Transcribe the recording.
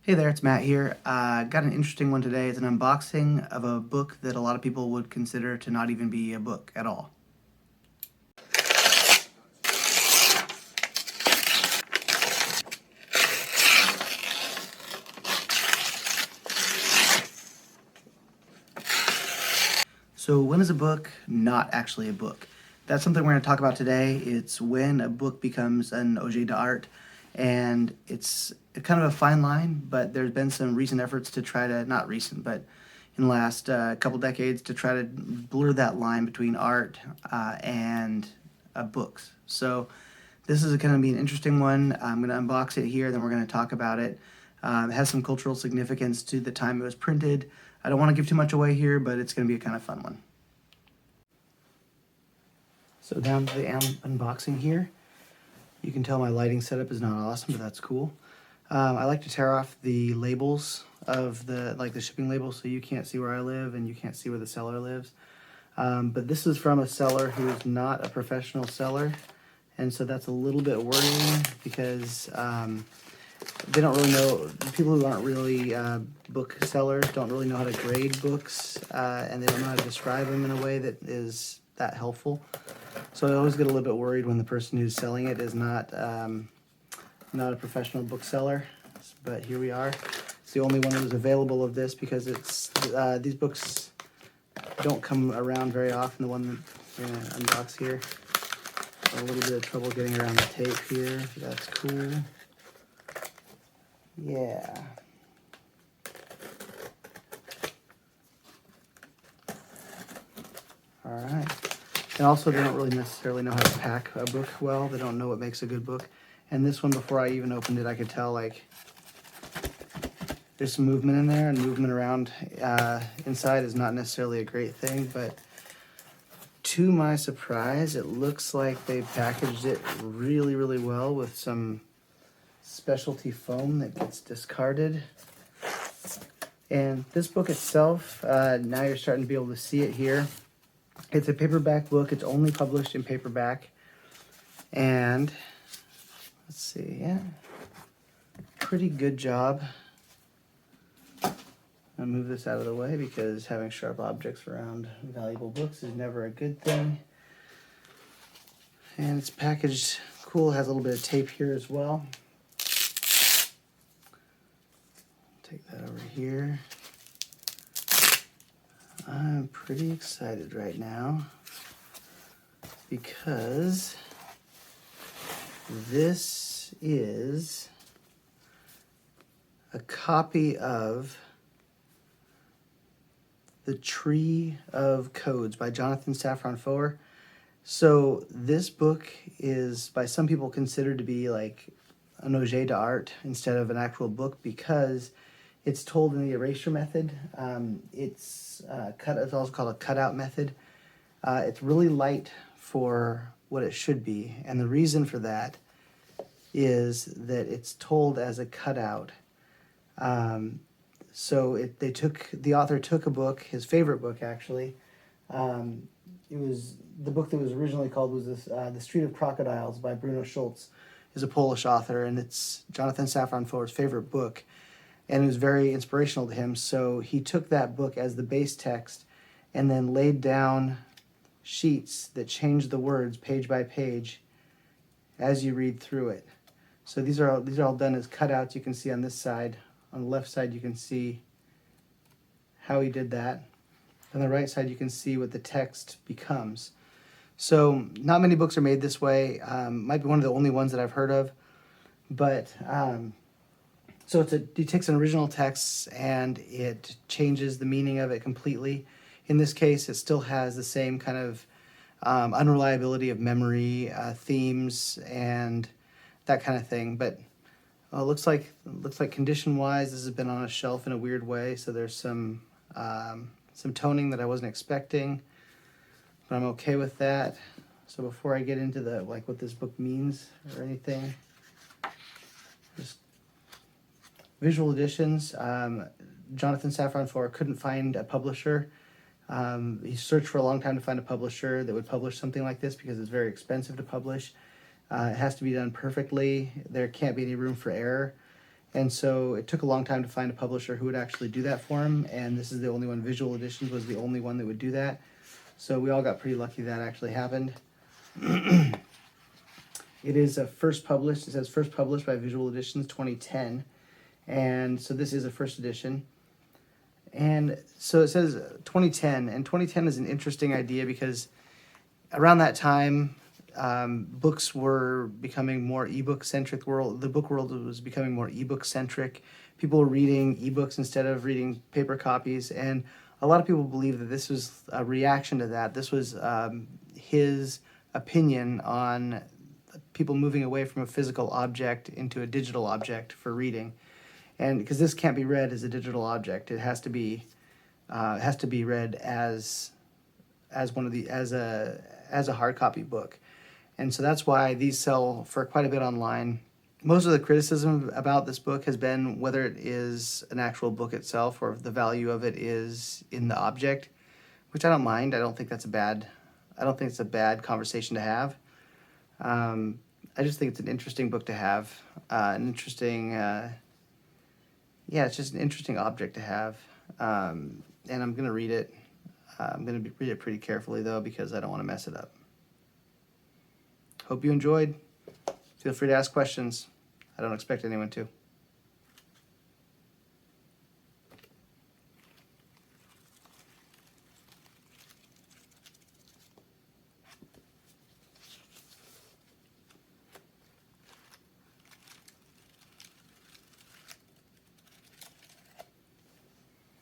Hey there, it's Matt here. Got an interesting one today. It's an unboxing of a book that a lot of people would consider to not even be a book at all. So when is a book not actually a book? That's something we're going to talk about today. It's when a book becomes an objet d'art, and it's kind of a fine line, but there's been some recent efforts to try to, not recent, but in the last couple decades, to try to blur that line between art and books. So this is going to be an interesting one. I'm going to unbox it here, then we're going to talk about it. It has some cultural significance to the time it was printed. I don't want to give too much away here, but it's going to be a kind of fun one. So down to the unboxing here. You can tell my lighting setup is not awesome, but that's cool. I like to tear off the labels of the shipping labels so you can't see where I live and you can't see where the seller lives. But this is from a seller who is not a professional seller, and so that's a little bit worrying because they don't really know, people who aren't really book sellers don't really know how to grade books, and they don't know how to describe them in a way that is that helpful. So I always get a little bit worried when the person who's selling it is not a professional bookseller. But here we are. It's the only one that was available of this because it's these books don't come around very often. The one that we're gonna unbox here. A little bit of trouble getting around the tape here. That's cool. Yeah. All right. And also, they don't really necessarily know how to pack a book well. They don't know what makes a good book. And this one, before I even opened it, I could tell, like, there's some movement in there, and movement around inside is not necessarily a great thing. But to my surprise, it looks like they packaged it really, really well with some specialty foam that gets discarded. And this book itself, now you're starting to be able to see it here. It's a paperback book. It's only published in paperback. And let's see, yeah, pretty good job. I'll move this out of the way because having sharp objects around valuable books is never a good thing. And it's packaged cool. It has a little bit of tape here as well. Take that over here. I'm pretty excited right now because this is a copy of The Tree of Codes by Jonathan Safran Foer. So this book is by some people considered to be like an objet d'art instead of an actual book because it's told in the erasure method. It's also called a cutout method. It's really light for what it should be, and the reason for that is that it's told as a cutout. So the author took a book, his favorite book actually. It was the book that was originally called was this The Street of Crocodiles by Bruno Schulz, is a Polish author, and it's Jonathan Safran Foer's favorite book. And it was very inspirational to him. So he took that book as the base text and then laid down sheets that changed the words page by page as you read through it. So these are all done as cutouts. You can see on this side. On the left side, you can see how he did that. On the right side, you can see what the text becomes. So not many books are made this way. Might be one of the only ones that I've heard of. But so it takes an original text and it changes the meaning of it completely. In this case, it still has the same kind of unreliability of memory, themes, and that kind of thing. But it looks like condition-wise, this has been on a shelf in a weird way. So there's some toning that I wasn't expecting, but I'm okay with that. So before I get into what this book means or anything, just visual editions. Jonathan Safran Foer couldn't find a publisher. He searched for a long time to find a publisher that would publish something like this because it's very expensive to publish. It has to be done perfectly. There can't be any room for error. And so it took a long time to find a publisher who would actually do that for him, and this is the only one. Visual Editions was the only one that would do that. So we all got pretty lucky that actually happened. It is first published. It says first published by Visual Editions 2010, and so this is a first edition. And so it says 2010, and 2010 is an interesting idea because around that time, books were becoming more ebook centric. The book world was becoming more ebook centric. People were reading ebooks instead of reading paper copies, and a lot of people believe that this was a reaction to that. This was his opinion on people moving away from a physical object into a digital object for reading, and because this can't be read as a digital object, it has to be read as a hard copy book. And so that's why these sell for quite a bit online. Most of the criticism about this book has been whether it is an actual book itself or if the value of it is in the object, which I don't mind. I don't think it's a bad conversation to have. I just think it's an interesting book to have. It's just an interesting object to have. And I'm going to read it. I'm going to read it pretty carefully, though, because I don't want to mess it up. Hope you enjoyed. Feel free to ask questions. I don't expect anyone to.